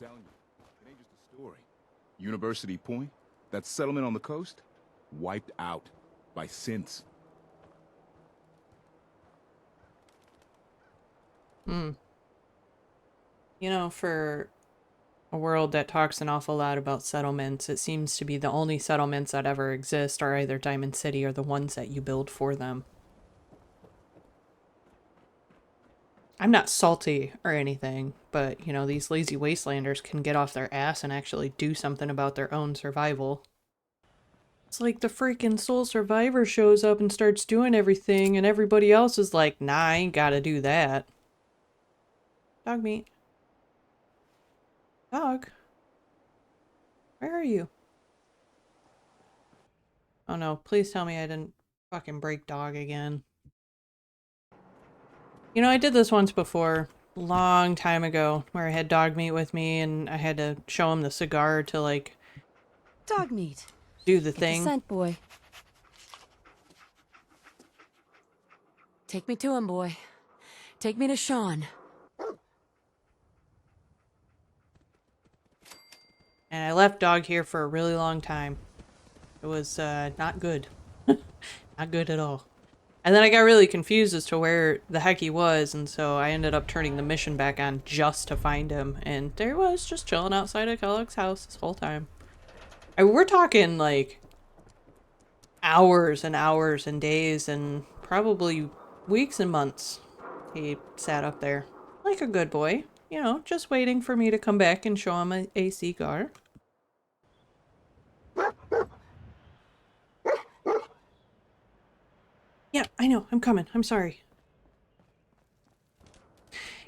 telling you, it ain't just a story. University Point, that settlement on the coast, wiped out by synths. Hmm. You know, for a world that talks an awful lot about settlements, it seems to be the only settlements that ever exist are either Diamond City or the ones that you build for them. I'm not salty or anything, but, you know, these lazy wastelanders can get off their ass and actually do something about their own survival. It's like the freaking Soul Survivor shows up and starts doing everything, and everybody else is like, nah, I ain't gotta do that. Dog meat. Dog? Where are you? Oh no, please tell me I didn't fucking break dog again. You know, I did this once before, long time ago, where I had dog meat with me and I had to show him the cigar to, like, Dog meat. do the Get the thing. scent, boy. Take me to him, boy. Take me to Sean. And I left dog here for a really long time. It was, not good. Not good at all. And then I got really confused as to where the heck he was, and so I ended up turning the mission back on just to find him. And there he was, just chilling outside of Kellogg's house this whole time. We're talking, like, hours and hours and days and probably weeks and months he sat up there. Like a good boy. You know, just waiting for me to come back and show him a cigar. Yeah, I know. I'm coming. I'm sorry.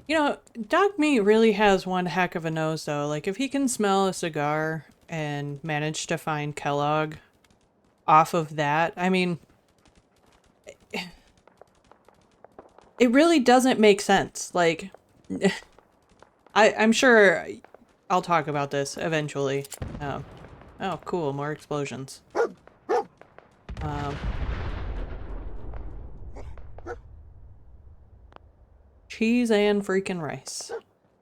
You know, Dog Meat really has one heck of a nose, though. Like, if he can smell a cigar and manage to find Kellogg off of that, I mean, it really doesn't make sense. Like, I'm sure I'll talk about this eventually. Oh, cool. More explosions. Cheese and freaking rice.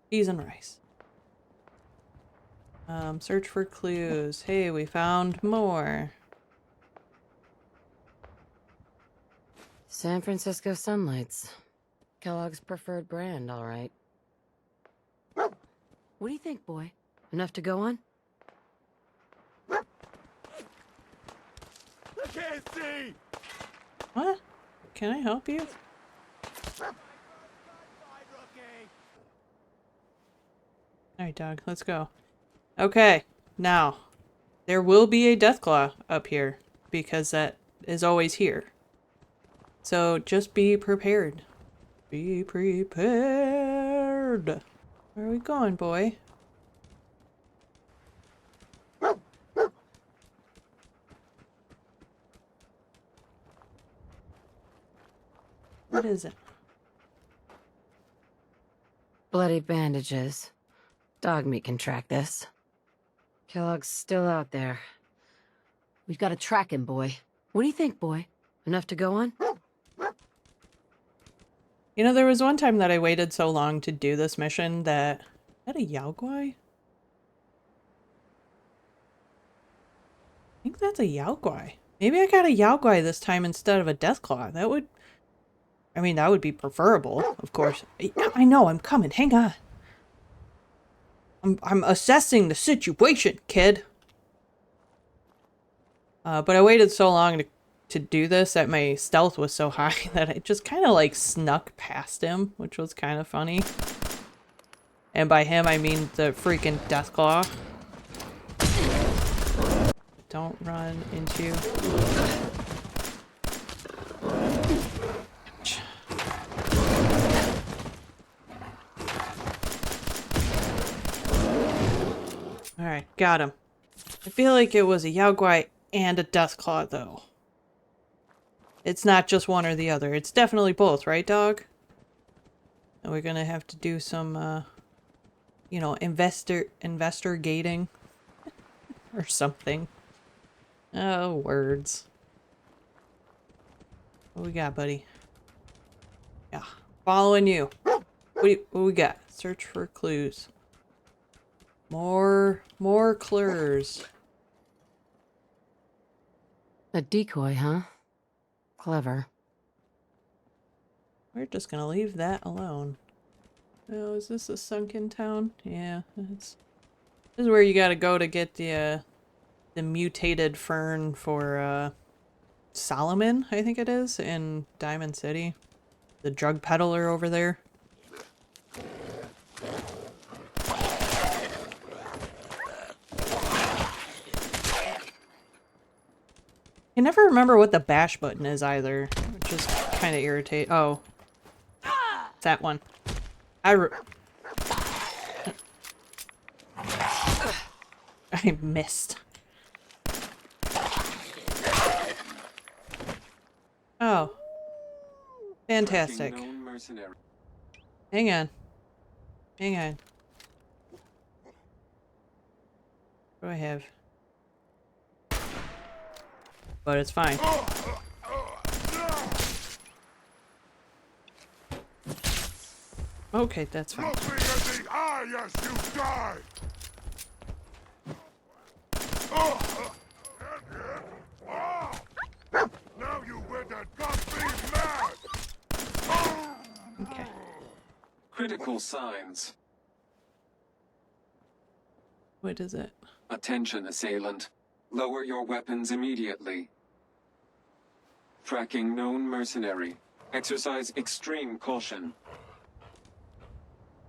Cheese and rice. Search for clues. Hey, we found more. San Francisco Sunlights. Kellogg's preferred brand, all right. What do you think, boy? Enough to go on? I can't see! What? Can I help you? Alright, dog, let's go. Okay, now, there will be a Deathclaw up here, because that is always here. So just be prepared. Be prepared. Where are we going, boy? What is it? Bloody bandages. Dog meat can track this. Kellogg's still out there. We've got to track him, boy. What do you think, boy? Enough to go on? You know, there was one time that I waited so long to do this mission that... Is that a Yaogwai? I think that's a Yaogwai. Maybe I got a Yaogwai this time instead of a Deathclaw. That would... I mean, that would be preferable, of course. I know, I'm coming. Hang on. I'm assessing the situation, kid. But I waited so long to do this that my stealth was so high that I just kind of like snuck past him, which was kind of funny. And by him, I mean the freaking Deathclaw. Don't run into... Alright, got him. I feel like it was a Yaogwai and a Deathclaw, though. It's not just one or the other. It's definitely both, right, dog? And we're gonna have to do some, you know, investigating. Or something. Oh, words. What we got, buddy? Yeah, following you. What we got? Search for clues. More clues. A decoy, huh? Clever. We're just gonna leave that alone. Oh, is this a sunken town? Yeah, this is where you gotta go to get the mutated fern for Solomon, I think it is, in Diamond City. The drug peddler over there. I never remember what the bash button is either, which is kind of irritating. Oh. It's that one. I missed. Oh. Fantastic. Hang on. Hang on. What do I have? But it's fine. Okay, that's fine. Look me in the eye as you die! Now you win that got me mad! Okay. Critical signs. What is it? Attention, assailant. Lower your weapons immediately. Tracking known mercenary. Exercise extreme caution.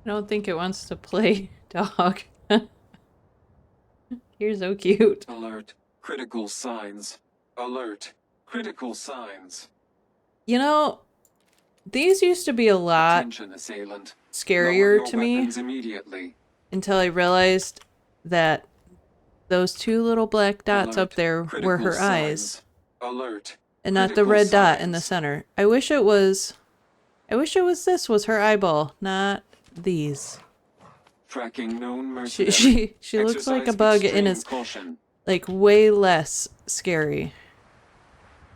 I don't think it wants to play dog. You're so cute. Alert. Critical signs. Alert. Critical signs. You know, these used to be a lot Attention, assailant. Lower scarier your to me weapons immediately. until I realized that those two little black dots Alert. up there Critical were her eyes signs. Alert. and not the Critical red dot in the signs. center. I wish it was this was her eyeball, not these. Tracking known She mercenary. looks like a Exercise bug and extreme is caution. like way less scary.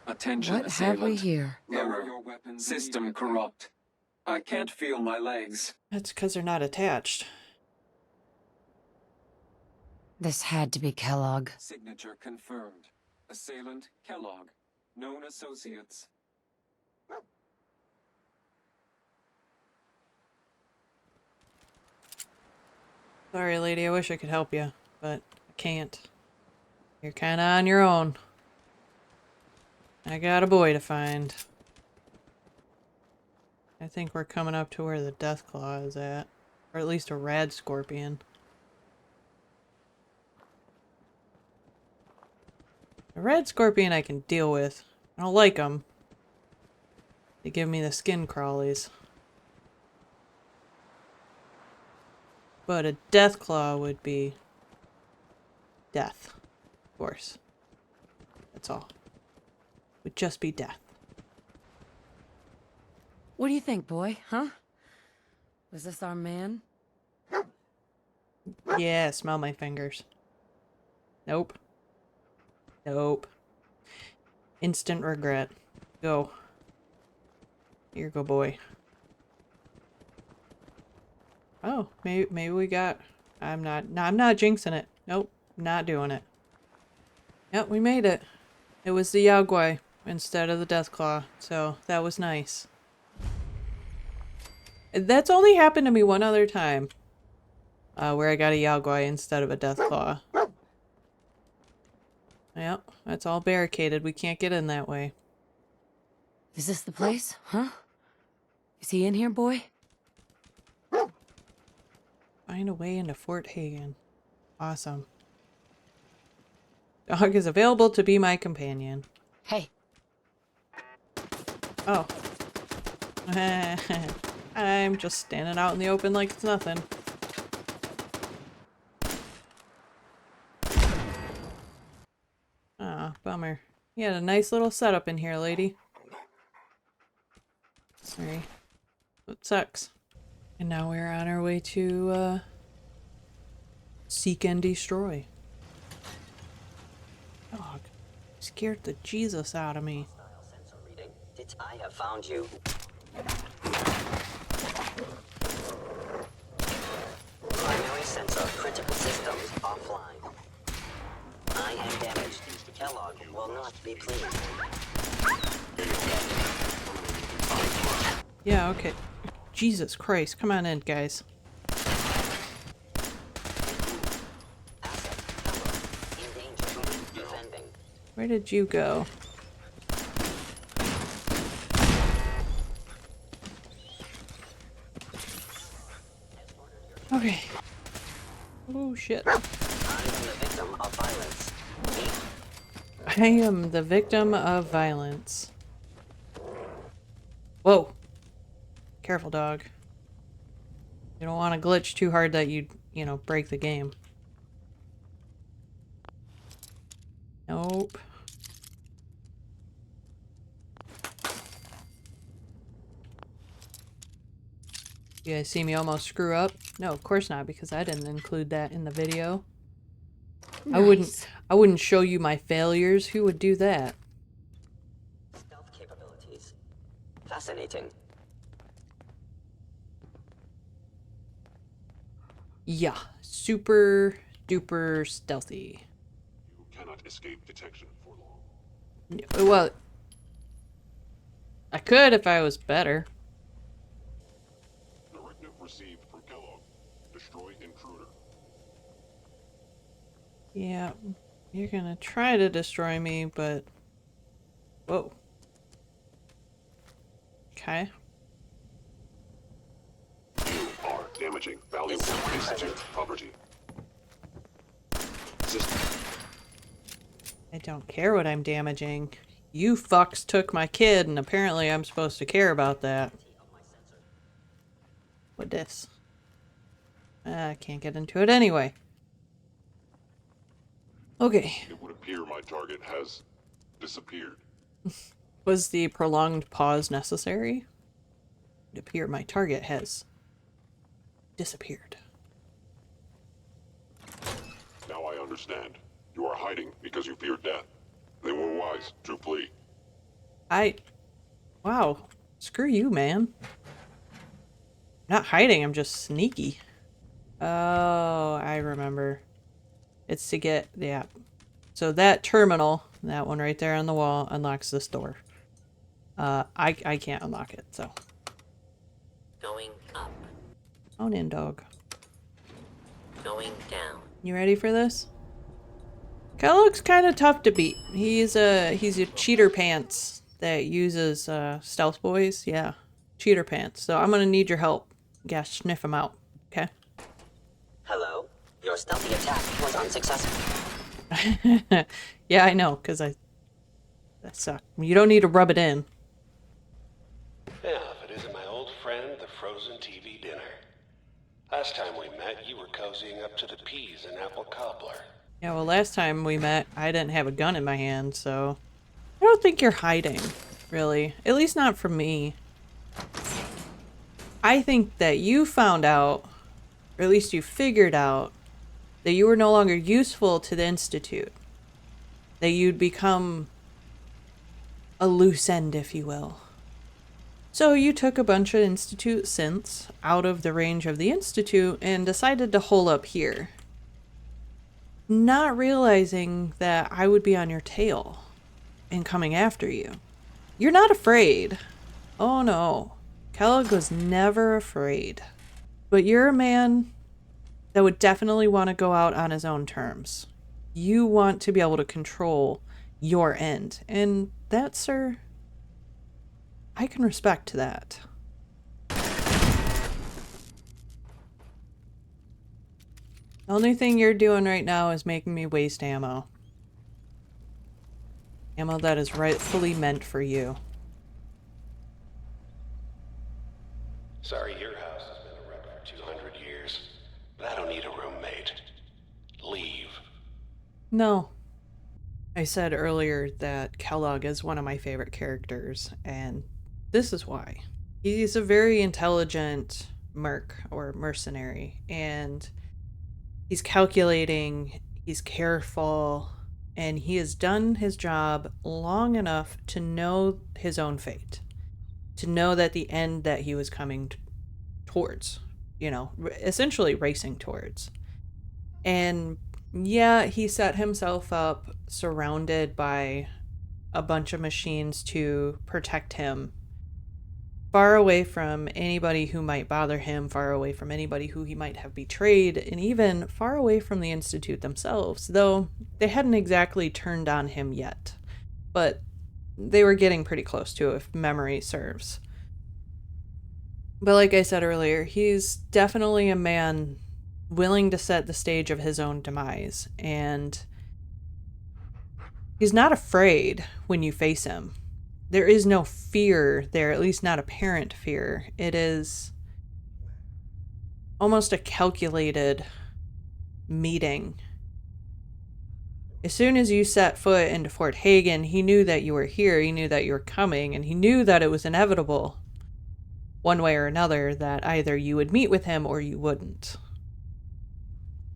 Attention, What have we assailant. here? Lower your weapons. System corrupt. I can't feel my legs. That's because they're not attached. This had to be Kellogg. Signature confirmed. Assailant Kellogg. Known associates. Sorry, lady, I wish I could help you, but I can't. You're kinda on your own. I got a boy to find. I think we're coming up to where the Deathclaw is at. Or at least a rad scorpion. A red scorpion I can deal with. I don't like them. They give me the skin crawlies. But a Deathclaw would be death. Of course. That's all. Would just be death. What do you think, boy? Huh? Was this our man? Yeah, smell my fingers. Nope. Nope. Instant regret. Go. Here you go, boy. Oh, maybe we got... I'm not jinxing it. Nope, not doing it. Yep, we made it. It was the Yaogwai instead of the Deathclaw, so that was nice. That's only happened to me one other time. Where I got a Yaogwai instead of a Deathclaw. Yep, that's all barricaded. We can't get in that way. Is this the place? Huh? Is he in here, boy? Find a way into Fort Hagen. Awesome. Dog is available to be my companion. Hey. Oh. I'm just standing out in the open like it's nothing. Ah, bummer. You had a nice little setup in here, lady. Sorry. It sucks. And now we're on our way to, seek and destroy. Dog. Scared the Jesus out of me. I have found you. Primary sensor critical systems offline. I am damaged. Kellogg will not be pleased. Yeah, okay. Jesus Christ, come on in, guys. Asset Kellogg in danger. Defending. Where did you go? Okay. Oh shit. I am the victim of violence. I am the victim of violence. Whoa. Careful, dog. You don't want to glitch too hard that you know, break the game. Nope. You guys see me almost screw up? No, of course not, because I didn't include that in the video. Nice. I wouldn't show you my failures. Who would do that? Stealth capabilities. Fascinating. Yeah, super duper stealthy. You cannot escape detection for long. Well, I could if I was better. Directive received from Kellogg. Destroy intruder. Yeah, you're gonna try to destroy me, but... Whoa. Okay. You are damaging valuable Institute property. System. I don't care what I'm damaging. You fucks took my kid, and apparently I'm supposed to care about that. What this? I can't get into it anyway. Okay. It would appear my target has disappeared. Was the prolonged pause necessary? It appear my target has disappeared. Now I understand. You are hiding because you fear death. They were wise to flee. Wow. Screw you, man. Not hiding, I'm just sneaky. Oh, I remember. It's to get, yeah. So that terminal, that one right there on the wall, unlocks this door. I can't unlock it, so. Going up. On in, dog. Going down. You ready for this? Kellogg's kind of tough to beat. He's a cheater pants that uses stealth boys. Yeah, cheater pants. So I'm gonna need your help. Yeah, sniff him out. Okay. Hello. Your stealthy attack was unsuccessful. Yeah, I know, cause that sucked. You don't need to rub it in. Yeah, if it isn't my old friend, the frozen TV dinner. Last time we met, you were cozying up to the peas and apple cobbler. Yeah, well, last time we met, I didn't have a gun in my hand, so I don't think you're hiding, really. At least not from me. I think that you found out, or at least you figured out, that you were no longer useful to the Institute. That you'd become a loose end, if you will. So you took a bunch of Institute synths out of the range of the Institute and decided to hole up here. Not realizing that I would be on your tail and coming after you. You're not afraid. Oh no. Kellogg was never afraid. But you're a man that would definitely want to go out on his own terms. You want to be able to control your end. And that, sir, I can respect that. The only thing you're doing right now is making me waste ammo. Ammo that is rightfully meant for you. Sorry your house has been a wreck for 200 years, but I don't need a roommate. Leave. No. I said earlier that Kellogg is one of my favorite characters, and this is why. He's a very intelligent merc or mercenary, and he's calculating, he's careful, and he has done his job long enough to know his own fate. To know that the end that he was coming towards, you know, essentially racing towards. And yeah, he set himself up surrounded by a bunch of machines to protect him, far away from anybody who might bother him, far away from anybody who he might have betrayed, and even far away from the Institute themselves, though they hadn't exactly turned on him yet. But they were getting pretty close to, if memory serves. But like I said earlier, he's definitely a man willing to set the stage of his own demise, and he's not afraid when you face him. There is no fear there, at least not apparent fear. It is almost a calculated meeting. As soon as you set foot into Fort Hagen, he knew that you were here, he knew that you were coming, and he knew that it was inevitable, one way or another, that either you would meet with him or you wouldn't.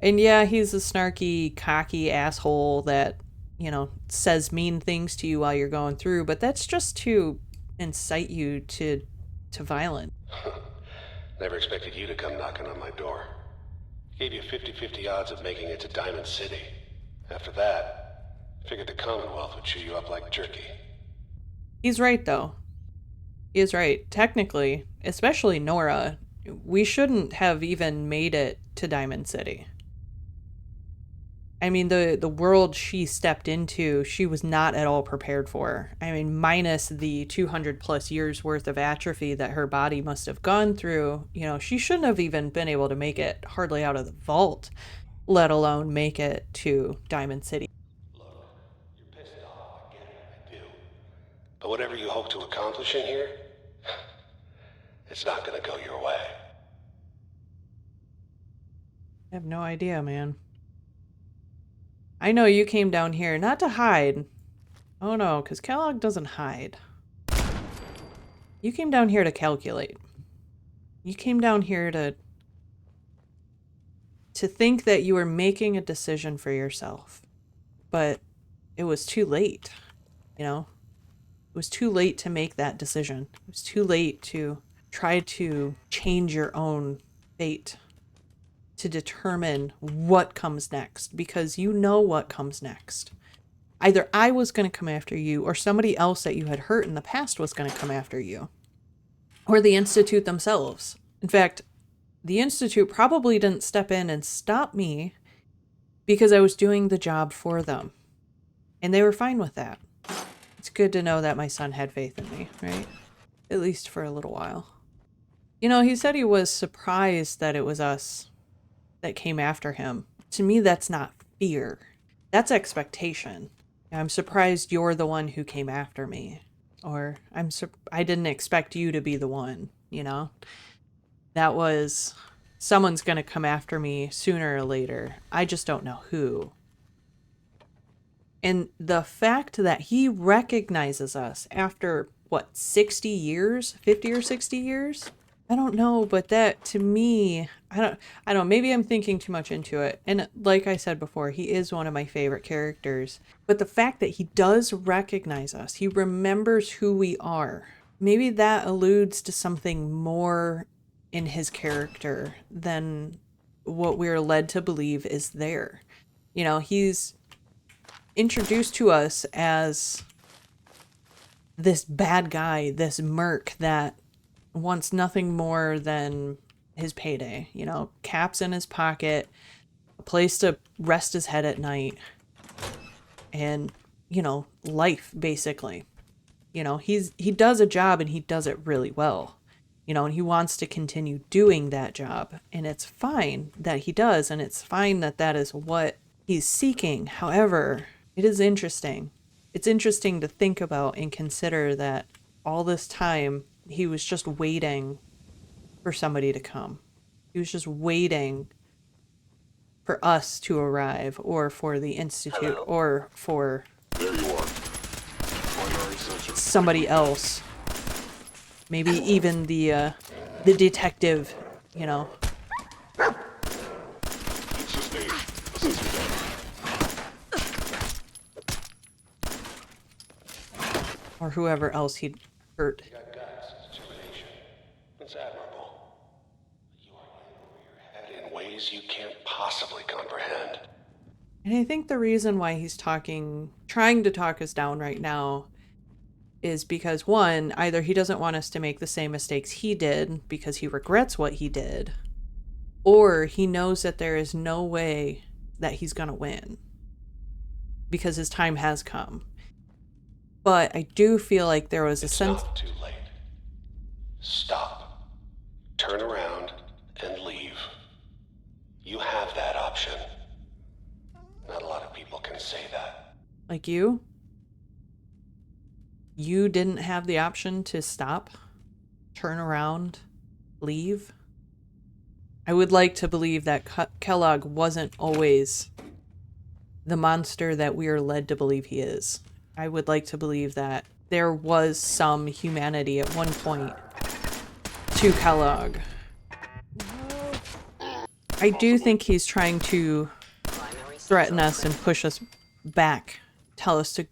And yeah, he's a snarky, cocky asshole that, you know, says mean things to you while you're going through, but that's just to incite you to violence. Never expected you to come knocking on my door. Gave you 50-50 odds of making it to Diamond City. After that, figured the Commonwealth would chew you up like jerky. He's right, though. He is right. Technically, especially Nora, we shouldn't have even made it to Diamond City. I mean, the world she stepped into, she was not at all prepared for. I mean, minus the 200 plus years worth of atrophy that her body must have gone through, you know, she shouldn't have even been able to make it hardly out of the vault, let alone make it to Diamond City. Look, you're pissed off, I get it, I do. But whatever you hope to accomplish in here, it's not gonna go your way. I have no idea, man. I know you came down here not to hide. Oh no, because Kellogg doesn't hide. You came down here to calculate. You came down here to think that you were making a decision for yourself. But it was too late, you know? It was too late to make that decision. It was too late to try to change your own fate, to determine what comes next, because you know what comes next. Either I was going to come after you, or somebody else that you had hurt in the past was going to come after you, or the Institute themselves. In fact, the Institute probably didn't step in and stop me because I was doing the job for them, and they were fine with that. It's good to know that my son had faith in me, right? At least for a little while. You know, he said he was surprised that it was us that came after him. To me, that's not fear. That's expectation. I'm surprised you're the one who came after me. Or I didn't expect you to be the one, you know? That was, someone's gonna come after me sooner or later. I just don't know who. And the fact that he recognizes us after, what, 60 years? 50 or 60 years? I don't know, but that, to me, I don't, maybe I'm thinking too much into it. And like I said before, he is one of my favorite characters. But the fact that he does recognize us, he remembers who we are, maybe that alludes to something more in his character than what we're led to believe is there. You know, he's introduced to us as this bad guy, this merc that wants nothing more than his payday, you know, caps in his pocket, a place to rest his head at night, and, you know, life, basically. You know, he does a job and he does it really well, you know, and he wants to continue doing that job, and it's fine that he does, and it's fine that that is what he's seeking. However, it is interesting. It's interesting to think about and consider that all this time he was just waiting for somebody to come. He was just waiting for us to arrive, or for the Institute, or for There you are. Primary sensor. somebody else. Maybe even the detective, you know. It's sustained. Assessment done. Or whoever else he'd hurt. You got guts, determination. It's admirable. You are in over your head in ways you can't possibly possibly comprehend. And I think the reason why he's trying to talk us down right now is because, one, either he doesn't want us to make the same mistakes he did because he regrets what he did, or he knows that there is no way that he's going to win because his time has come. But I do feel like there was a sense... It's not too late. Stop. Turn around and leave. You have that option. Not a lot of people can say that. Like you? You didn't have the option to stop, turn around, leave? I would like to believe that Kellogg wasn't always the monster that we are led to believe he is. I would like to believe that there was some humanity at one point to Kellogg. I do think he's trying to threaten us and push us back, tell us to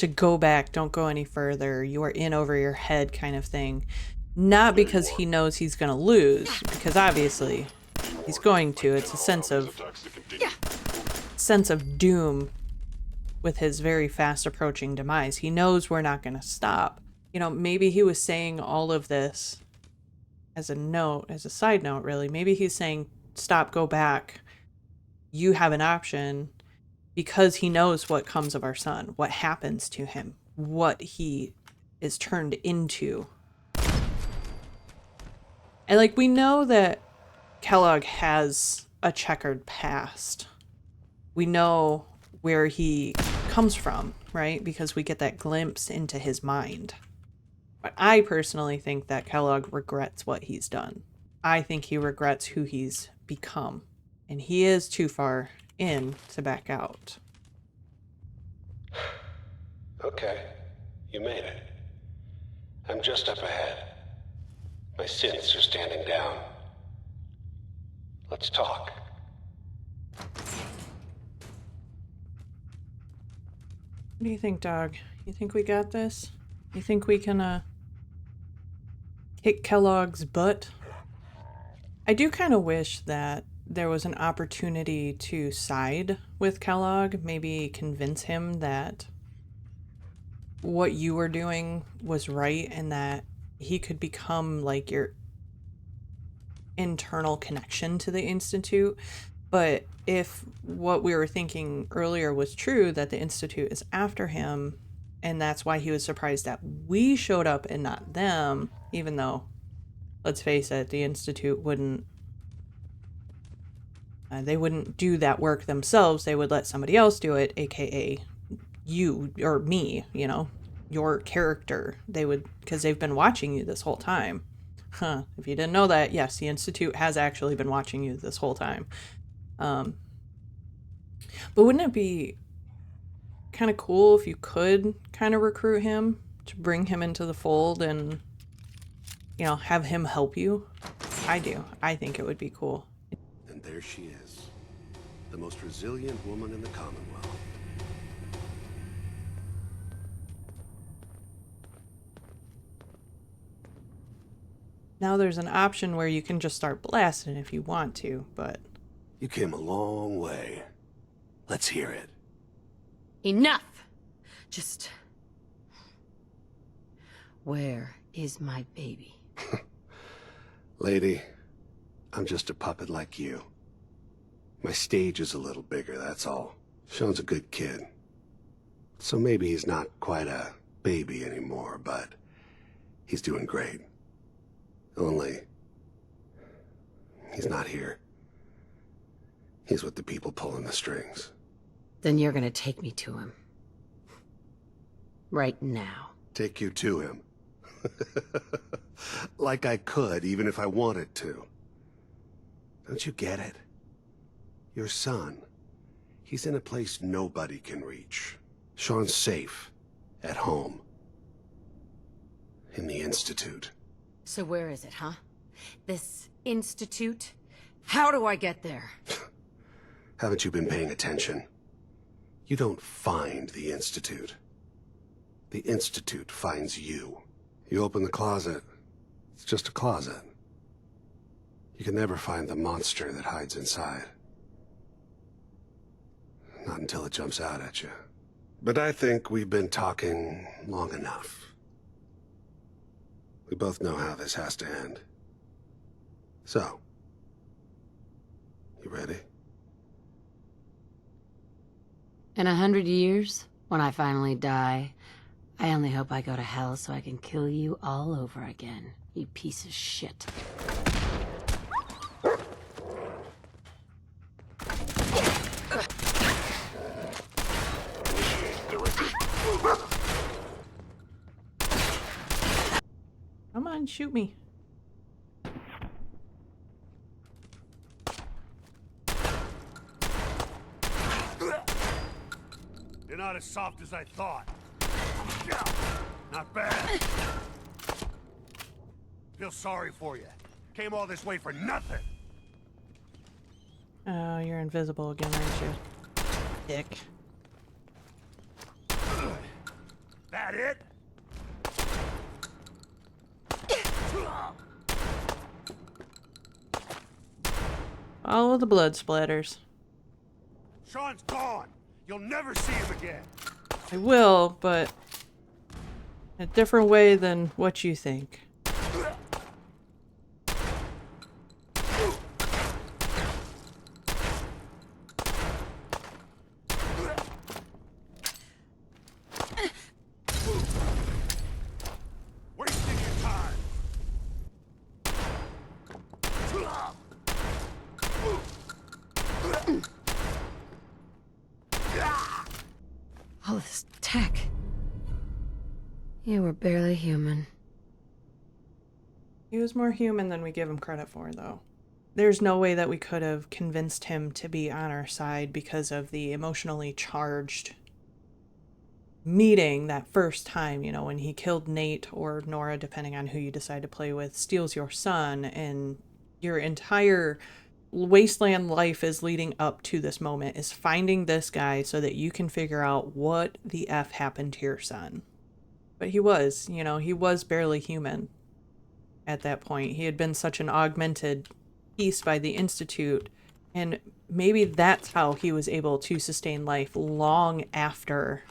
go back, don't go any further, you are in over your head kind of thing. Not because he knows he's going to lose, because obviously he's going to. It's a sense of doom with his very fast approaching demise. He knows we're not going to stop. You know, maybe he was saying all of this as a side note, really. Maybe he's saying, stop, go back. You have an option, because he knows what comes of our son, what happens to him, what he is turned into. And, like, we know that Kellogg has a checkered past. We know where he comes from, right? Because we get that glimpse into his mind. But I personally think that Kellogg regrets what he's done. I think he regrets who he's become. And he is too far in to back out. Okay, you made it. I'm just up ahead. My synths are standing down. Let's talk. What do you think, dog? You think we got this? You think we can, kick Kellogg's butt? I do kind of wish that there was an opportunity to side with Kellogg, maybe convince him that what you were doing was right and that he could become like your internal connection to the Institute. But if what we were thinking earlier was true, that the Institute is after him, and that's why he was surprised that we showed up and not them, even though, let's face it, the Institute wouldn't they wouldn't do that work themselves. They would let somebody else do it, aka you or me, you know, your character. They would, because they've been watching you this whole time. Huh. If you didn't know that, yes, the Institute has actually been watching you this whole time. But wouldn't it be kind of cool if you could kind of recruit him to bring him into the fold and, you know, have him help you? I do. I think it would be cool. And there she is, the most resilient woman in the Commonwealth. Now there's an option where you can just start blasting if you want to, but... You came a long way. Let's hear it. Enough! Just... Where is my baby? Lady, I'm just a puppet like you. My stage is a little bigger, that's all. Sean's a good kid. So maybe he's not quite a baby anymore, but he's doing great. Only, he's not here. He's with the people pulling the strings. Then you're gonna take me to him. Right now. Take you to him. Like I could, even if I wanted to. Don't you get it? Your son, he's in a place nobody can reach. Sean's safe, at home. In the Institute. So where is it, huh? This Institute? How do I get there? Haven't you been paying attention? You don't find the Institute. The Institute finds you. You open the closet, it's just a closet. You can never find the monster that hides inside. until it jumps out at you. But I think we've been talking long enough. We both know how this has to end. So, you ready? In 100 years, when I finally die, I only hope I go to hell so I can kill you all over again, you piece of shit. Come on, shoot me. You're not as soft as I thought. Not bad. Feel sorry for you. Came all this way for nothing. Oh, you're invisible again, aren't you? Dick. That it? Follow the blood splatters. Sean's gone. You'll never see him again. I will, but a different way than what you think. Wasting your time. All this tech. You were barely human. He was more human than we give him credit for, though. There's no way that we could have convinced him to be on our side because of the emotionally charged meeting that first time, you know, when he killed Nate or Nora, depending on who you decide to play with, steals your son, and your entire wasteland life is leading up to this moment, is finding this guy so that you can figure out what the F happened to your son. But he was, you know, he was barely human at that point. He had been such an augmented piece by the Institute, and maybe that's how he was able to sustain life long after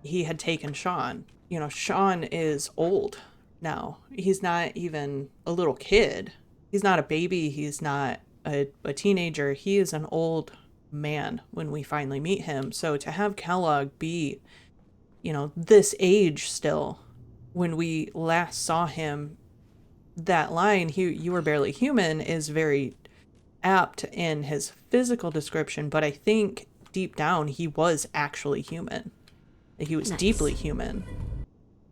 he had taken Sean. You know, Sean is old now. He's not even a little kid. He's not a baby. He's not a teenager. He is an old man when we finally meet him. So to have Kellogg be, you know, this age still, when we last saw him, that line, you were barely human, is very apt in his physical description, but I think deep down he was actually human. He was deeply human.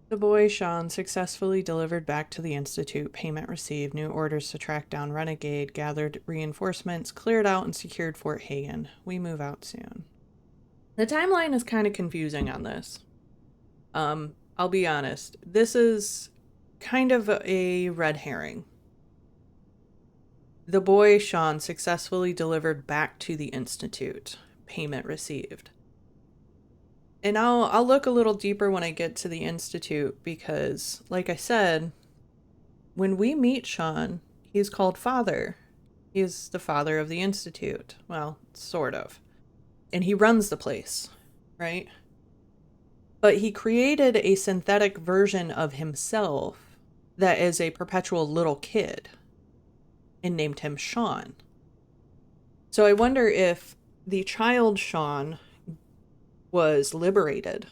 The boy, Sean, successfully delivered back to the Institute. Payment received. New orders to track down Renegade. Gathered reinforcements. Cleared out and secured Fort Hagen. We move out soon. The timeline is kind of confusing on this. I'll be honest. This is kind of a red herring. The boy, Sean, successfully delivered back to the Institute. Payment received. And I'll look a little deeper when I get to the Institute because, like I said, when we meet Sean, he's called Father. He's the father of the Institute. Well, sort of. And he runs the place, right? But he created a synthetic version of himself that is a perpetual little kid and named him Sean. So I wonder if the child Sean was liberated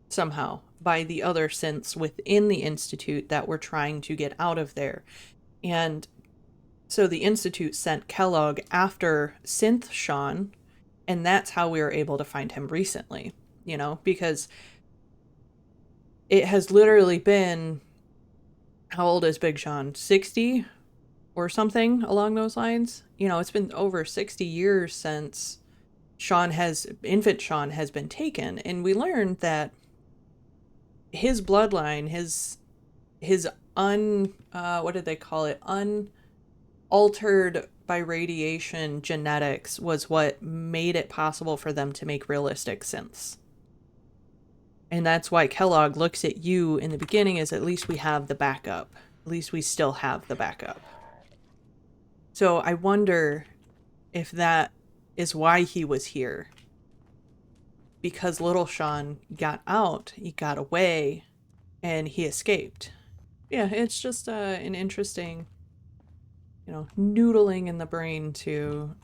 somehow by the other synths within the Institute that were trying to get out of there. And so the Institute sent Kellogg after synth Sean, and that's how we were able to find him recently, you know, because it has literally been, how old is Big Sean? 60 or something along those lines? You know, it's been over 60 years since infant Sean has been taken, and we learned that his bloodline, his what did they call it? Unaltered by radiation genetics was what made it possible for them to make realistic synths. And that's why Kellogg looks at you in the beginning as, at least we have the backup. At least we still have the backup. So I wonder if that is why he was here. because little Sean got out, he got away, and he escaped. Yeah, it's just an interesting, noodling in the brain to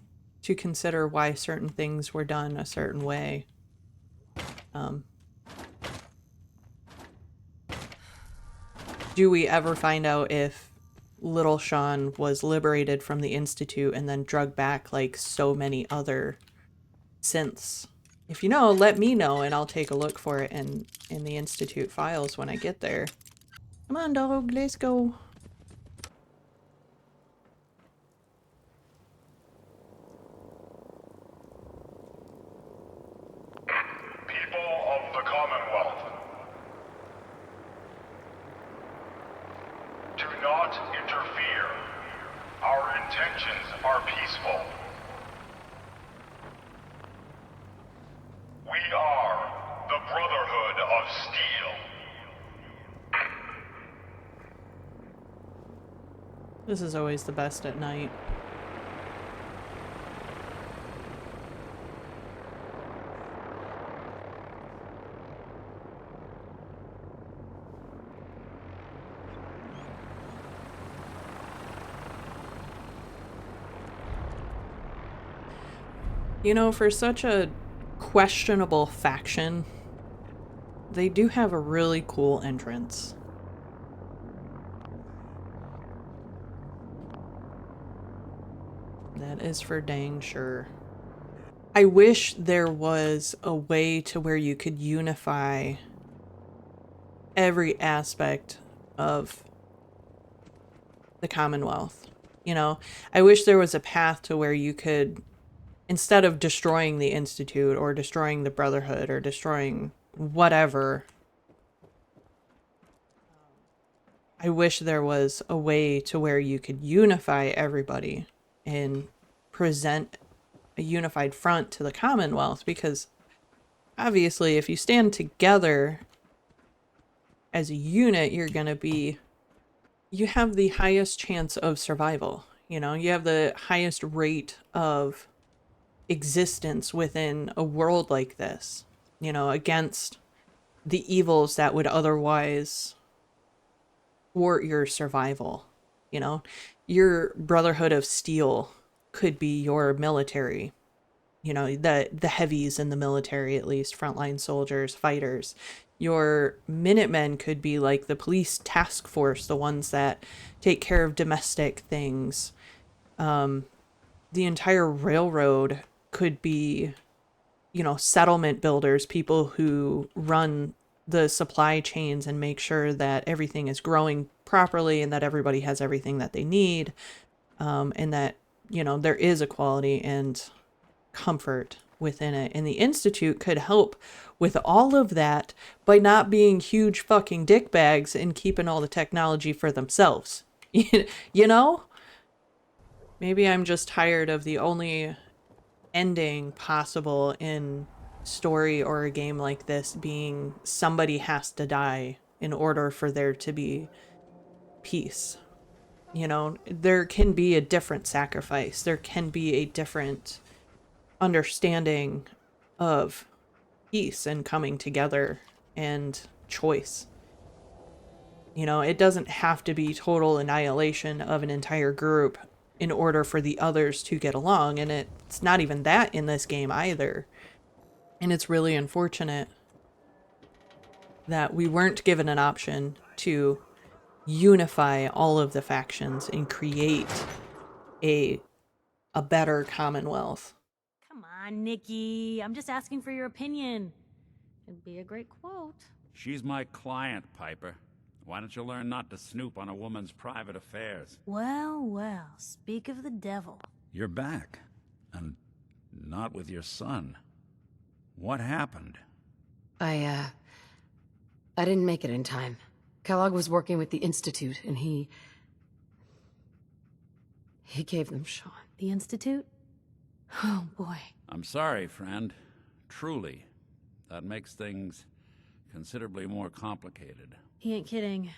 consider why certain things were done a certain way. Do we ever find out if little Sean was liberated from the Institute and then drugged back like so many other synths? If you know, let me know and I'll take a look for it in the Institute files when I get there. Come on, dog, let's go. People of the Commonwealth, do not interfere. Our intentions are peaceful. We are the Brotherhood of Steel. This is always the best at night. You know, for such a questionable faction, they do have a really cool entrance. That is for dang sure. I wish there was a way to where you could unify every aspect of the Commonwealth. You know, I wish there was a path to where you could, instead of destroying the Institute or destroying the Brotherhood or destroying whatever, I wish there was a way to where you could unify everybody and present a unified front to the Commonwealth, because obviously if you stand together as a unit, you're going to be, you have the highest chance of survival. You know, you have the highest rate of existence within a world like this, you know, against the evils that would otherwise thwart your survival. You know, your Brotherhood of Steel could be your military, you know, the heavies in the military, at least frontline soldiers, fighters. Your Minutemen could be like the police task force, the ones that take care of domestic things. The entire railroad could be, you know, settlement builders, people who run the supply chains and make sure that everything is growing properly and that everybody has everything that they need, and that, you know, there is equality and comfort within it. And the Institute could help with all of that by not being huge fucking dickbags and keeping all the technology for themselves. You know? Maybe I'm just tired of the only ending possible in story or a game like this being somebody has to die in order for there to be peace. You know, there can be a different sacrifice. There can be a different understanding of peace and coming together and choice. You know, it doesn't have to be total annihilation of an entire group in order for the others to get along, and it's not even that in this game either. And it's really unfortunate that we weren't given an option to unify all of the factions and create a better Commonwealth. Come on, Nikki. I'm just asking for your opinion. It'd be a great quote. She's my client, Piper. Why don't you learn not to snoop on a woman's private affairs? Well, well, speak of the devil. You're back. And not with your son. What happened? I didn't make it in time. Kellogg was working with the Institute, and he gave them Sean. The Institute? Oh, boy. I'm sorry, friend. Truly. That makes things considerably more complicated. He ain't kidding.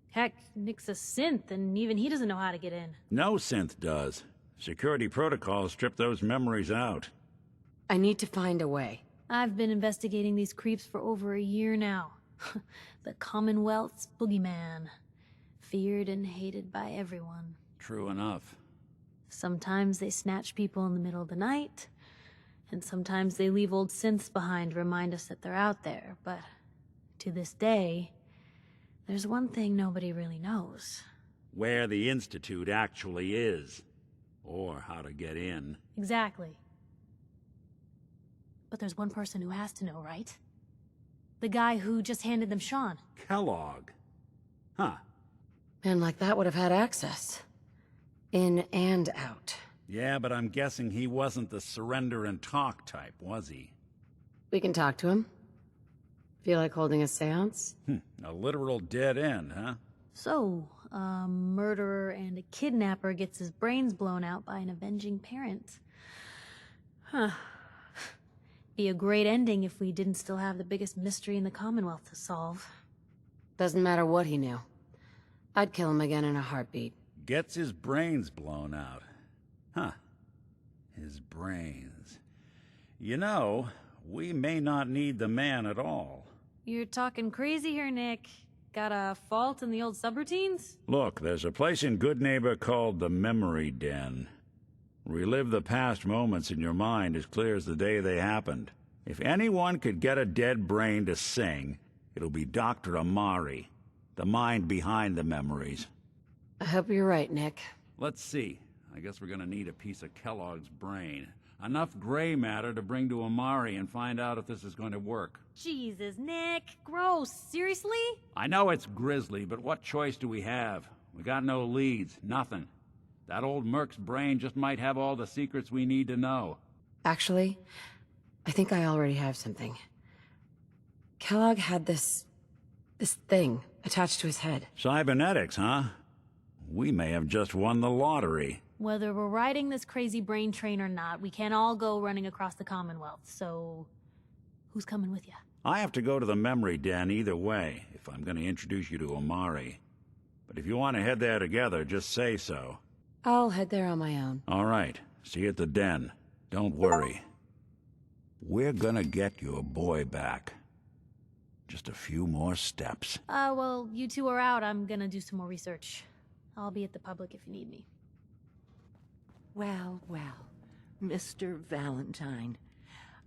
Heck, Nick's a synth, and even he doesn't know how to get in. No synth does. Security protocols strip those memories out. I need to find a way. I've been investigating these creeps for over a year now. The Commonwealth's boogeyman. Feared and hated by everyone. True enough. Sometimes they snatch people in the middle of the night, and sometimes they leave old synths behind to remind us that they're out there, but to this day, there's one thing nobody really knows. Where the Institute actually is. Or how to get in. Exactly. But there's one person who has to know, right? The guy who just handed them Sean. Kellogg. Huh. Man like that would have had access. In and out. Yeah, but I'm guessing he wasn't the surrender and talk type, was he? We can talk to him. Feel like holding a seance? A literal dead end, huh? So, a murderer and a kidnapper gets his brains blown out by an avenging parent. Huh. Be a great ending if we didn't still have the biggest mystery in the Commonwealth to solve. Doesn't matter what he knew. I'd kill him again in a heartbeat. Gets his brains blown out. Huh. His brains. You know, we may not need the man at all. You're talking crazy here, Nick. Got a fault in the old subroutines? Look, there's a place in Good Neighbor called the Memory Den. Relive the past moments in your mind as clear as the day they happened. If anyone could get a dead brain to sing, it'll be Dr. Amari, the mind behind the memories. I hope you're right, Nick. Let's see. I guess we're gonna need a piece of Kellogg's brain. Enough gray matter to bring to Amari and find out if this is going to work. Jesus, Nick. Gross. Seriously? I know it's grisly, but what choice do we have? We got no leads, nothing. That old Merc's brain just might have all the secrets we need to know. Actually, I think I already have something. Kellogg had this thing attached to his head. Cybernetics, huh? We may have just won the lottery. Whether we're riding this crazy brain train or not, we can't all go running across the Commonwealth, so who's coming with you? I have to go to the memory den either way, if I'm going to introduce you to Amari. But if you want to head there together, just say so. I'll head there on my own. All right. See you at the den. Don't worry. We're gonna get your boy back. Just a few more steps. Well, you two are out. I'm gonna do some more research. I'll be at the public if you need me. Well, well, Mr. Valentine.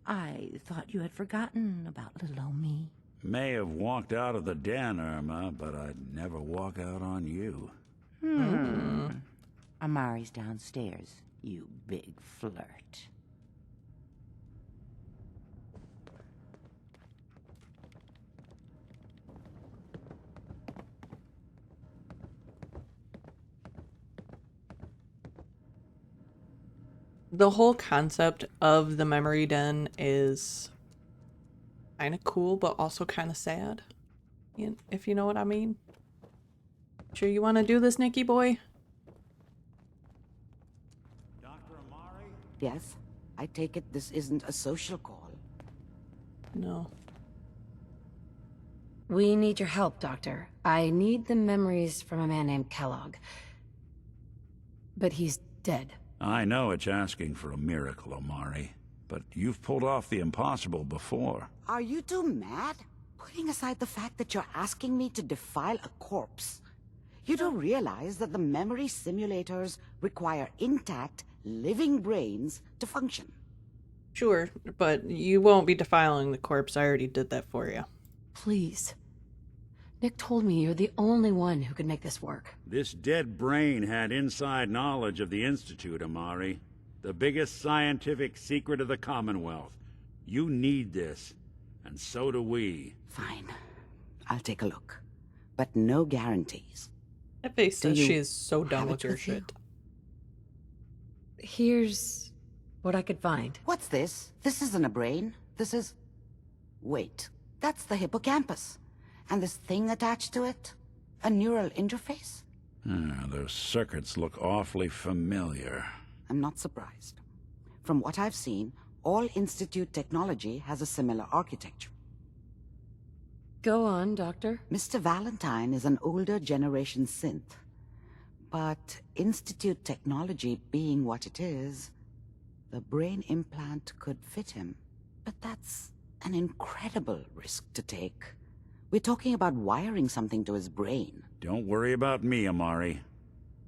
I thought you had forgotten about little old me. May have walked out of the den, Irma, but I'd never walk out on you. Amari's downstairs, you big flirt. The whole concept of the memory den is kind of cool, but also kind of sad, if you know what I mean. Sure you want to do this, Nicky boy? Dr. Amari? Yes, I take it this isn't a social call. No. We need your help, Doctor. I need the memories from a man named Kellogg. But he's dead. I know it's asking for a miracle, Amari, but you've pulled off the impossible before. Are you two mad? Putting aside the fact that you're asking me to defile a corpse, you do realize that the memory simulators require intact, living brains to function. Sure, but you won't be defiling the corpse. I already did that for you. Please. Nick told me you're the only one who could make this work. This dead brain had inside knowledge of the Institute, Amari. The biggest scientific secret of the Commonwealth. You need this, and so do we. Fine. I'll take a look. But no guarantees. That face says she is so done with your shit. Here's what I could find. What's this? This isn't a brain. This is... Wait. That's the hippocampus. And this thing attached to it? A neural interface? Those circuits look awfully familiar. I'm not surprised. From what I've seen, all Institute technology has a similar architecture. Go on, Doctor. Mr. Valentine is an older generation synth. But Institute technology being what it is, the brain implant could fit him. But that's an incredible risk to take. We're talking about wiring something to his brain. Don't worry about me, Amari.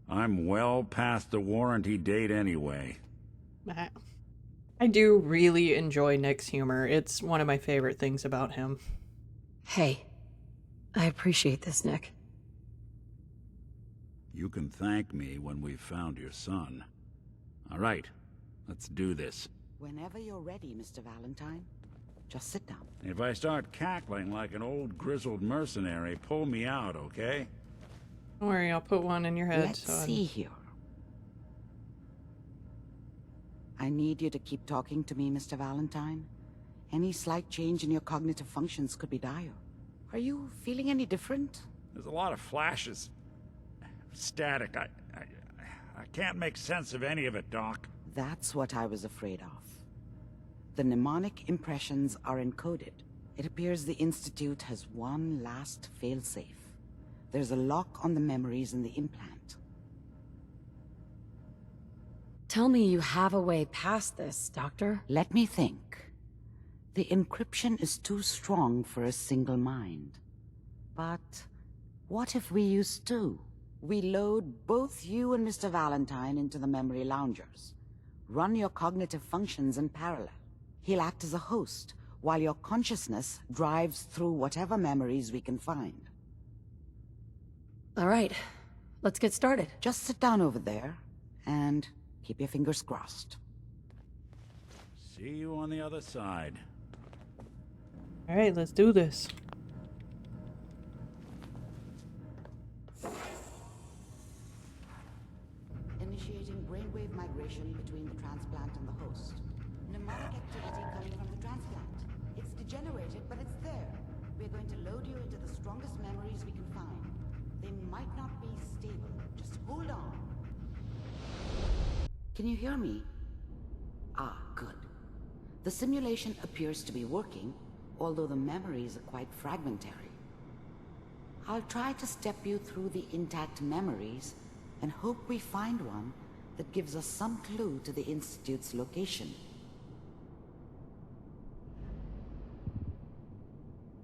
I'm well past the warranty date anyway. I do really enjoy Nick's humor. It's one of my favorite things about him. Hey, I appreciate this, Nick. You can thank me when we've found your son. All right, let's do this. Whenever you're ready, Mr. Valentine. Just sit down. If I start cackling like an old grizzled mercenary, pull me out, okay? Don't worry, I'll put one in your head. Let's see here. I need you to keep talking to me, Mr. Valentine. Any slight change in your cognitive functions could be dire. Are you feeling any different? There's a lot of flashes. Static. I can't make sense of any of it, Doc. That's what I was afraid of. The mnemonic impressions are encoded. It appears the Institute has one last failsafe. There's a lock on the memories in the implant. Tell me you have a way past this, Doctor. Let me think. The encryption is too strong for a single mind. But what if we use two? We load both you and Mr. Valentine into the memory loungers. Run your cognitive functions in parallel. He'll act as a host, while your consciousness drives through whatever memories we can find. All right, let's get started. Just sit down over there, and keep your fingers crossed. See you on the other side. All right, let's do this. Initiating brainwave migration between the transplant and the host. Mnemonic activity coming from the transplant. It's degenerated, but it's there. We're going to load you into the strongest memories we can find. They might not be stable. Just hold on. Can you hear me? Ah, good. The simulation appears to be working, although the memories are quite fragmentary. I'll try to step you through the intact memories and hope we find one that gives us some clue to the Institute's location.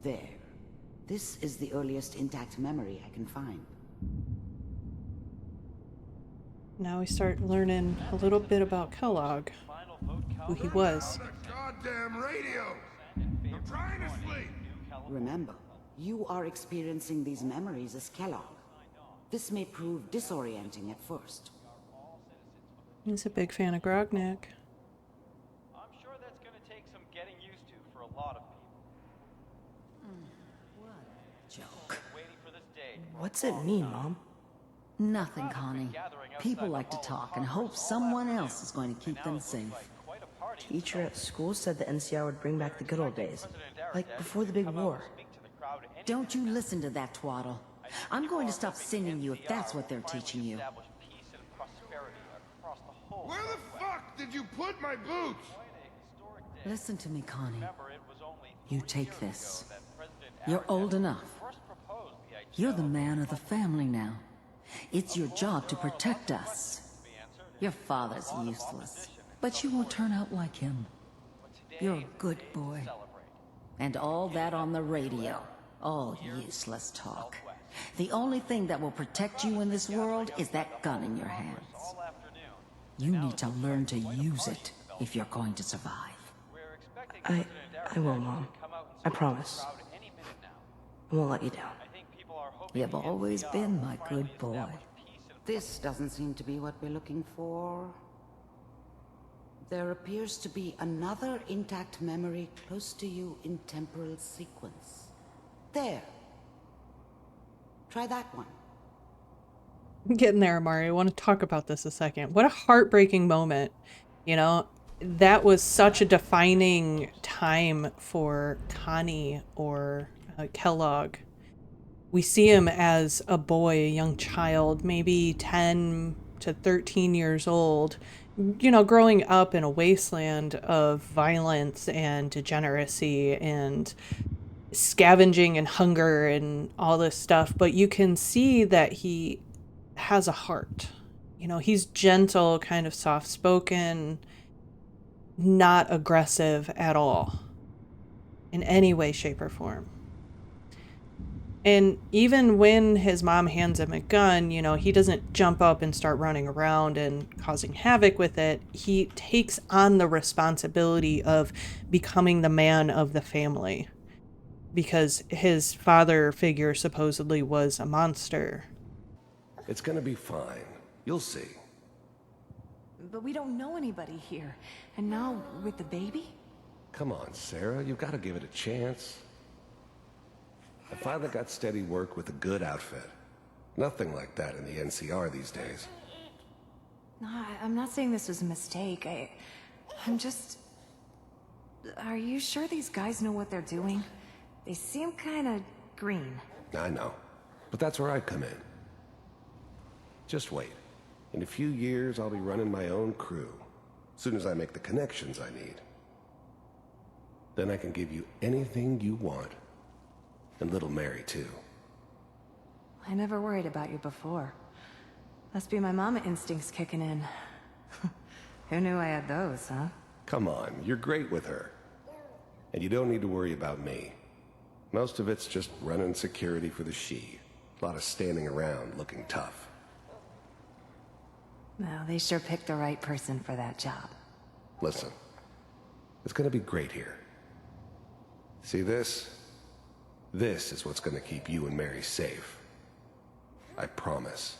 There. This is the earliest intact memory I can find. Now we start learning a little bit about Kellogg, who he was. Goddamn radio! I'm trying to sleep! Remember, you are experiencing these memories as Kellogg. This may prove disorienting at first. He's a big fan of Grognak. I'm sure that's going to take some getting used to for a lot of people. What a joke. Waiting for this day. What's it mean, Mom? Nothing, Connie. People like to talk and hope someone else is going to keep them safe. Teacher at school said the NCR would bring back the good old days, like before the big war. Don't you listen to that twaddle. I'm going to stop sending you if that's what they're teaching you. Where the fuck did you put my boots? Listen to me, Connie. You take this. You're old enough. You're the man of the family now. It's your job to protect us. Your father's useless, but you won't turn out like him. You're a good boy. And all that on the radio, all useless talk. The only thing that will protect you in this world is that gun in your hands. You need to learn to use it if you're going to survive. I will, Mom. I promise. I won't let you down. You've always been my good boy. This doesn't seem to be what we're looking for. There appears to be another intact memory close to you in temporal sequence. There. Try that one. I'm getting there, Amari. I want to talk about this a second. What a heartbreaking moment. You know, that was such a defining time for Connie or Kellogg. We see him as a boy, a young child, maybe 10 to 13 years old, you know, growing up in a wasteland of violence and degeneracy and scavenging and hunger and all this stuff. But you can see that he has a heart. You know, he's gentle, kind of soft-spoken, not aggressive at all. in any way, shape, or form. And even when his mom hands him a gun, you know, he doesn't jump up and start running around and causing havoc with it. He takes on the responsibility of becoming the man of the family, because his father figure supposedly was a monster. It's gonna be fine. You'll see. But we don't know anybody here. And now, with the baby? Come on, Sarah. You've got to give it a chance. I finally got steady work with a good outfit. Nothing like that in the NCR these days. No, I'm not saying this was a mistake. I'm just... Are you sure these guys know what they're doing? They seem kind of green. I know. But that's where I come in. Just wait. In a few years, I'll be running my own crew. As soon as I make the connections I need. Then I can give you anything you want. And little Mary, too. I never worried about you before. Must be my mama instincts kicking in. Who knew I had those, huh? Come on, you're great with her. And you don't need to worry about me. Most of it's just running security for the she. A lot of standing around looking tough. Well, they sure picked the right person for that job. Listen, it's gonna be great here. See this? This is what's gonna keep you and Mary safe. I promise.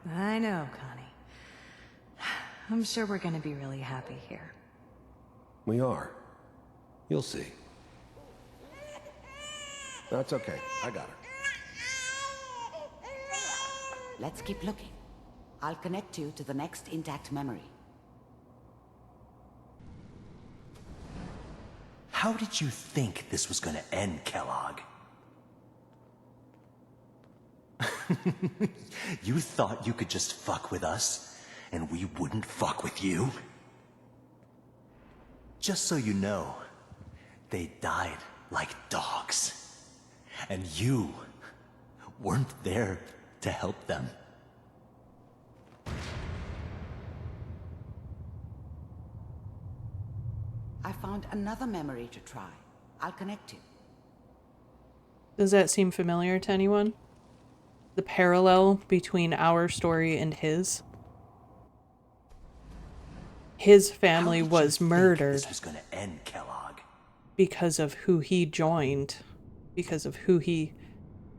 I know, Connie. I'm sure we're gonna be really happy here. We are. You'll see. That's okay. I got her. Let's keep looking. I'll connect you to the next intact memory. How did you think this was gonna end, Kellogg? You thought you could just fuck with us, and we wouldn't fuck with you? Just so you know, they died like dogs. And you weren't there to help them. I found another memory to try. I'll connect you. Does that seem familiar to anyone? The parallel between our story and his? His family was murdered This was gonna end, Kellogg. because of who he joined, because of who he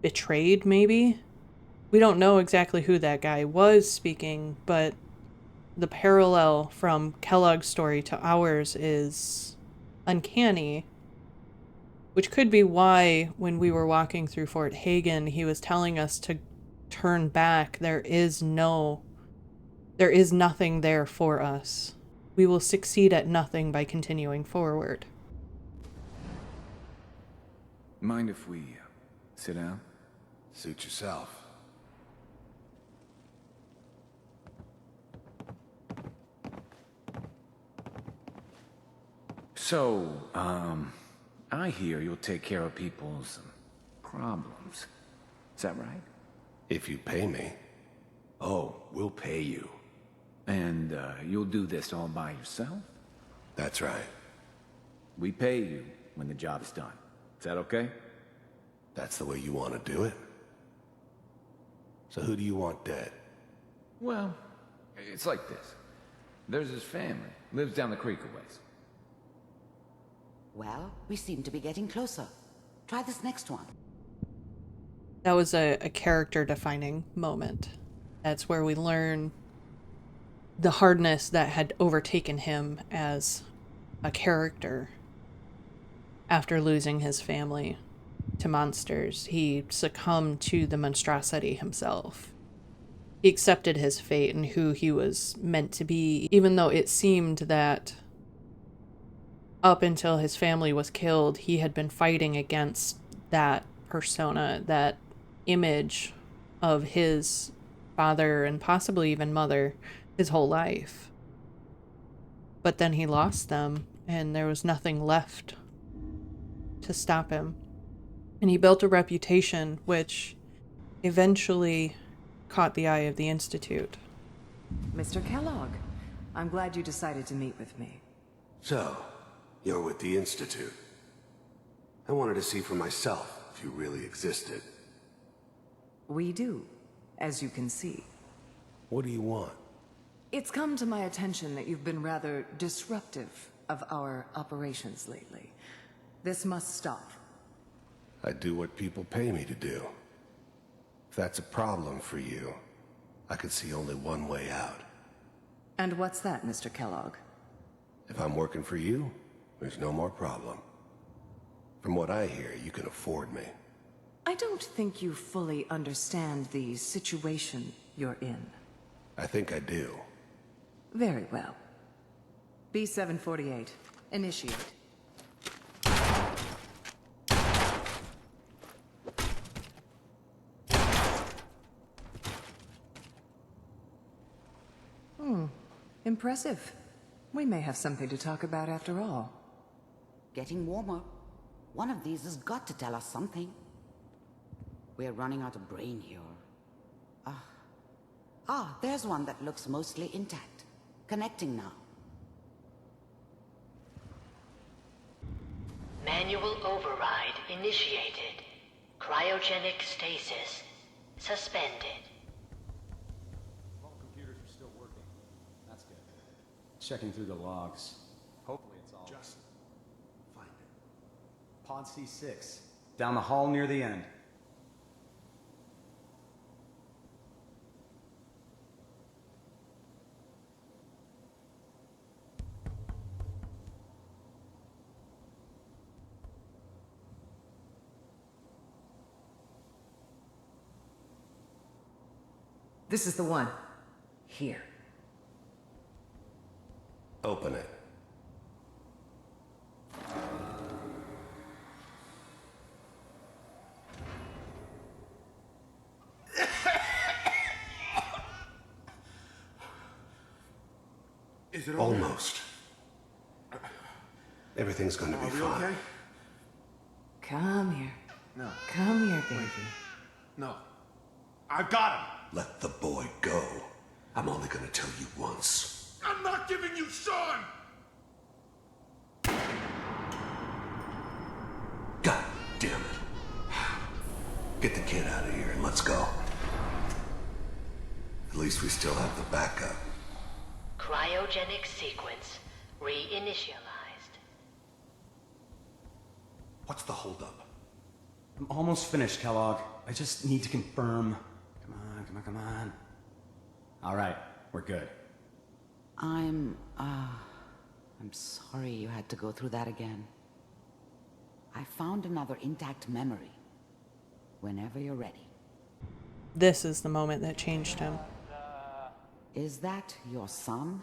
betrayed, maybe? We don't know exactly who that guy was speaking, but the parallel from Kellogg's story to ours is uncanny, which could be why when we were walking through Fort Hagen, he was telling us to turn back. There is nothing there for us. We will succeed at nothing by continuing forward. Mind if we sit down? Suit yourself. So, I hear you'll take care of people's problems. Is that right? If you pay me. Oh, we'll pay you. And, you'll do this all by yourself? That's right. We pay you when the job's done. Is that okay? That's the way you want to do it? So who do you want dead? Well, it's like this. There's his family. Lives down the creek a ways. Well, we seem to be getting closer. Try this next one. That was a character-defining moment. That's where we learn the hardness that had overtaken him as a character. After losing his family to monsters, he succumbed to the monstrosity himself. He accepted his fate and who he was meant to be, even though it seemed that up until his family was killed, he had been fighting against that persona, that image of his father and possibly even mother his whole life. But then he lost them, and there was nothing left to stop him. And he built a reputation which eventually caught the eye of the Institute. Mr. Kellogg, I'm glad you decided to meet with me. So, You're with the Institute. I wanted to see for myself if you really existed. We do, as you can see. What do you want? It's come to my attention that you've been rather disruptive of our operations lately. This must stop. I do what people pay me to do. If that's a problem for you, I could see only one way out. And what's that, Mr. Kellogg? If I'm working for you, there's no more problem. From what I hear, you can afford me. I don't think you fully understand the situation you're in. I think I do. Very well. B-748, initiate. Impressive. We may have something to talk about after all. Getting warmer. One of these has got to tell us something. We're running out of brain here. There's one that looks mostly intact. Connecting now. Manual override initiated. Cryogenic stasis suspended. All computers are still working. That's good. Checking through the logs. Hopefully it's all... Just find it. Pod C6. Down the hall near the end. This is the one. Here. Open it. Is it Almost. Everything's going to be fine. Okay? Come here. No. Come here, baby. No. I've got him! Let the boy go. I'm only going to tell you once. I'm not giving you Sean! God damn it. Get the kid out of here and let's go. At least we still have the backup. Cryogenic sequence reinitialized. What's the holdup? I'm almost finished, Kellogg. I just need to confirm. Come on. All right, we're good. I'm sorry you had to go through that again. I found another intact memory. Whenever you're ready. This is the moment that changed him. Is that your son?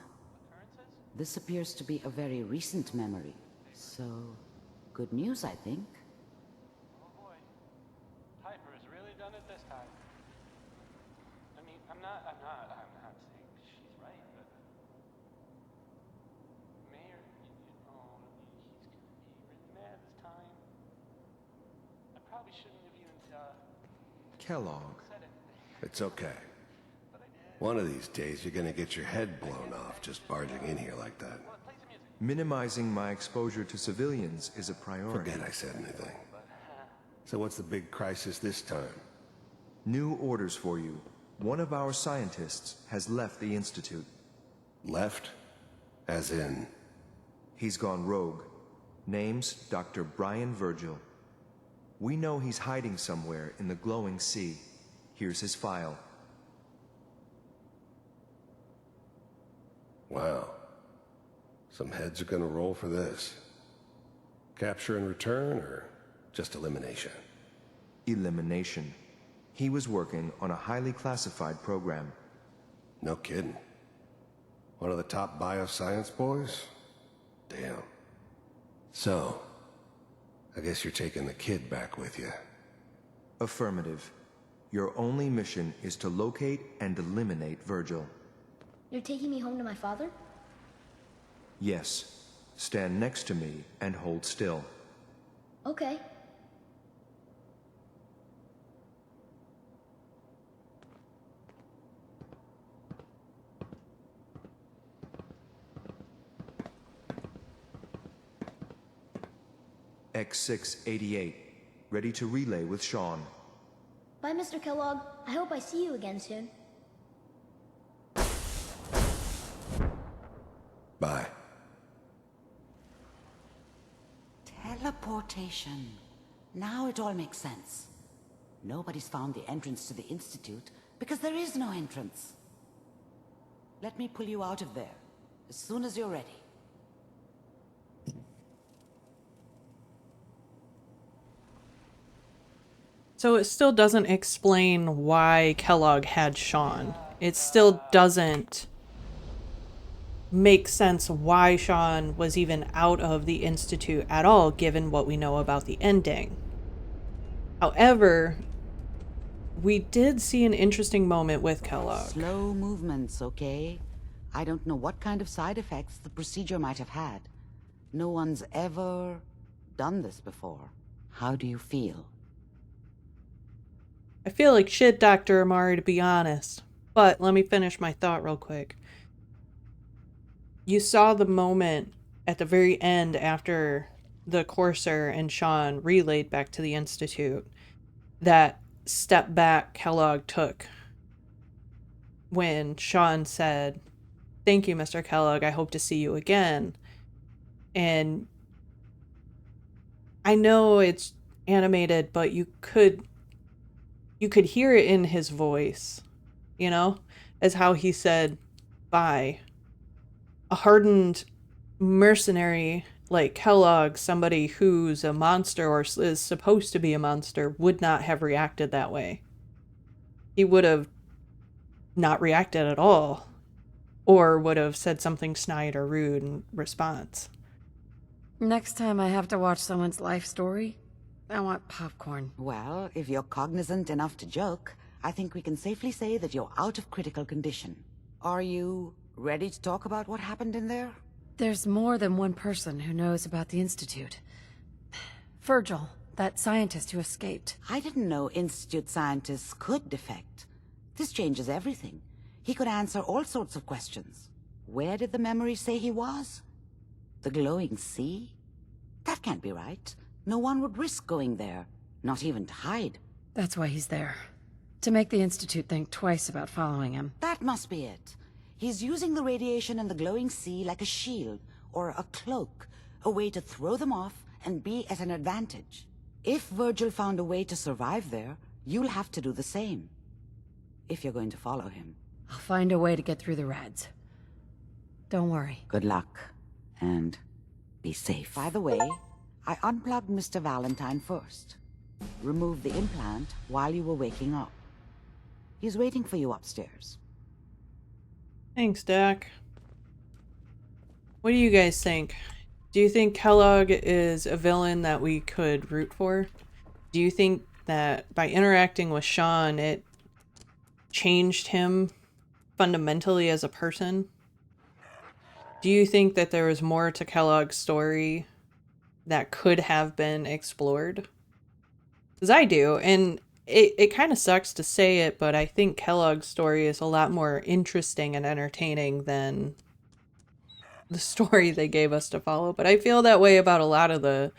This appears to be a very recent memory. So, good news, I think. Oh boy. Piper's really done it this time. I mean, I'm not saying she's right, but... Mayor, he's gonna be really mad this time. I probably shouldn't have even, Kellogg. said it. It's okay. One of these days, you're gonna get your head blown off just barging in here like that. Minimizing my exposure to civilians is a priority. Forget I said anything. So what's the big crisis this time? New orders for you. One of our scientists has left the Institute. Left? As in? He's gone rogue. Name's Dr. Brian Virgil. We know he's hiding somewhere in the glowing sea. Here's his file. Wow. Some heads are gonna roll for this. Capture and return, or just elimination? Elimination. He was working on a highly classified program. No kidding. One of the top bioscience boys? Damn. So, I guess you're taking the kid back with you. Affirmative. Your only mission is to locate and eliminate Virgil. You're taking me home to my father? Yes. Stand next to me and hold still. Okay. X688. Ready to relay with Sean. Bye, Mr. Kellogg. I hope I see you again soon. Bye. Teleportation. Now it all makes sense. Nobody's found the entrance to the Institute because there is no entrance. Let me pull you out of there as soon as you're ready. So it still doesn't explain why Kellogg had Sean. It still doesn't make sense why Sean was even out of the Institute at all, given what we know about the ending. However, we did see an interesting moment with Kellogg. Slow movements, okay? I don't know what kind of side effects the procedure might have had. No one's ever done this before. How do you feel? I feel like shit, Dr. Amari, to be honest. But let me finish my thought real quick. You saw the moment at the very end after the Courser and Sean relayed back to the Institute. That step back Kellogg took when Sean said, "Thank you, Mr. Kellogg. I hope to see you again." And I know it's animated, but you could hear it in his voice, you know, as how he said bye. A hardened mercenary like Kellogg, somebody who's a monster or is supposed to be a monster, would not have reacted that way. He would have not reacted at all, or would have said something snide or rude in response. Next time I have to watch someone's life story, I want popcorn. Well, if you're cognizant enough to joke, I think we can safely say that you're out of critical condition. Are you ready to talk about what happened in there? There's more than one person who knows about the Institute. Virgil, that scientist who escaped. I didn't know Institute scientists could defect. This changes everything. He could answer all sorts of questions. Where did the memory say he was? The glowing sea? That can't be right. No one would risk going there, not even to hide. That's why he's there. To make the Institute think twice about following him. That must be it. He's using the radiation in the glowing sea like a shield, or a cloak, a way to throw them off and be at an advantage. If Virgil found a way to survive there, you'll have to do the same. If you're going to follow him. I'll find a way to get through the Reds. Don't worry. Good luck, and be safe. By the way, I unplugged Mr. Valentine first. Removed the implant while you were waking up. He's waiting for you upstairs. Thanks, Dak. What do you guys think? Do you think Kellogg is a villain that we could root for? Do you think that by interacting with Sean, it changed him fundamentally as a person? Do you think that there was more to Kellogg's story that could have been explored? Because I do, and it kind of sucks to say it, but I think Kellogg's story is a lot more interesting and entertaining than the story they gave us to follow. But I feel that way about a lot of the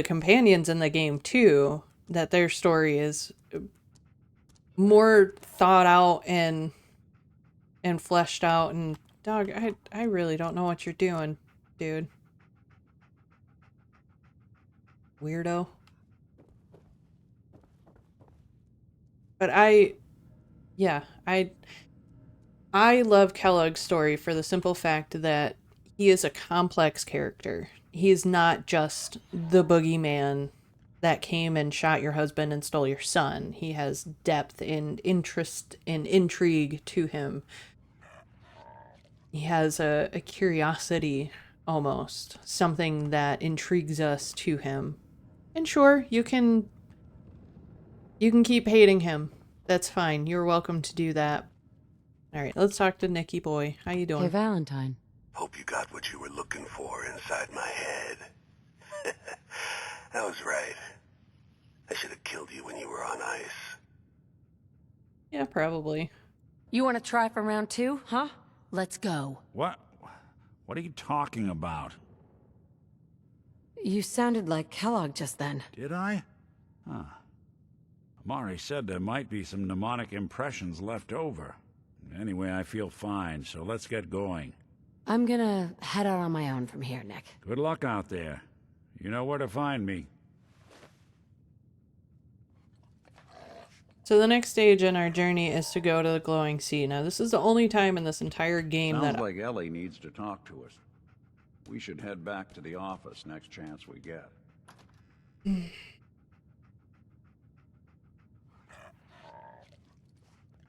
companions in the game too, that their story is more thought out and fleshed out. And dog, I really don't know what you're doing, dude. Weirdo. But I love Kellogg's story for the simple fact that he is a complex character. He is not just the boogeyman that came and shot your husband and stole your son. He has depth and interest and intrigue to him. He has a curiosity, almost. Something that intrigues us to him. And sure, you can keep hating him. That's fine. You're welcome to do that. Alright, let's talk to Nicky boy. How you doing? Hey, Valentine. Hope you got what you were looking for inside my head. I was right. I should have killed you when you were on ice. Yeah, probably. You want to try for round 2, huh? Let's go. What? What are you talking about? You sounded like Kellogg just then. Did I? Huh. Amari said there might be some mnemonic impressions left over. Anyway, I feel fine, so let's get going. I'm gonna head out on my own from here, Nick. Good luck out there. You know where to find me. So the next stage in our journey is to go to the glowing sea. Now, this is the only time in this entire game Sounds that... like Ellie needs to talk to us. We should head back to the office next chance we get.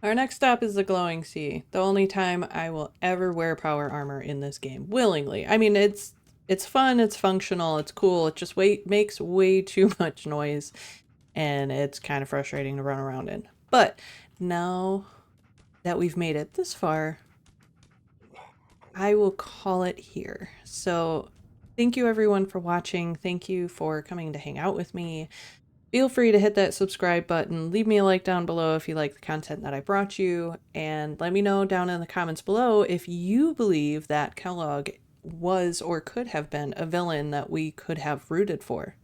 Our next stop is the glowing sea. The only time I will ever wear power armor in this game. Willingly. I mean, it's fun, it's functional, it's cool. It just makes way too much noise. And it's kind of frustrating to run around in. But now that we've made it this far, I will call it here. So thank you everyone for watching. Thank you for coming to hang out with me. Feel free to hit that subscribe button. Leave me a like down below if you like the content that I brought you. And let me know down in the comments below if you believe that Kellogg was or could have been a villain that we could have rooted for.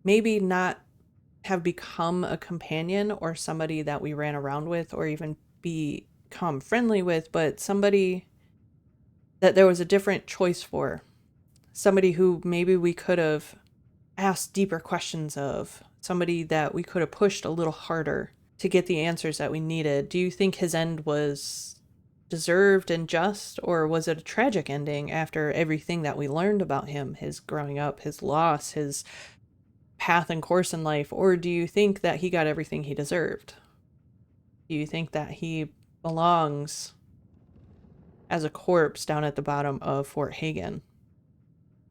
Maybe not have become a companion or somebody that we ran around with or even become friendly with, but somebody that there was a different choice for. Somebody who maybe we could have asked deeper questions of. Somebody that we could have pushed a little harder to get the answers that we needed. Do you think his end was deserved and just, or was it a tragic ending after everything that we learned about him, his growing up, his loss, his path and course in life? Or do you think that he got everything he deserved? Do you think that he belongs as a corpse down at the bottom of Fort Hagen?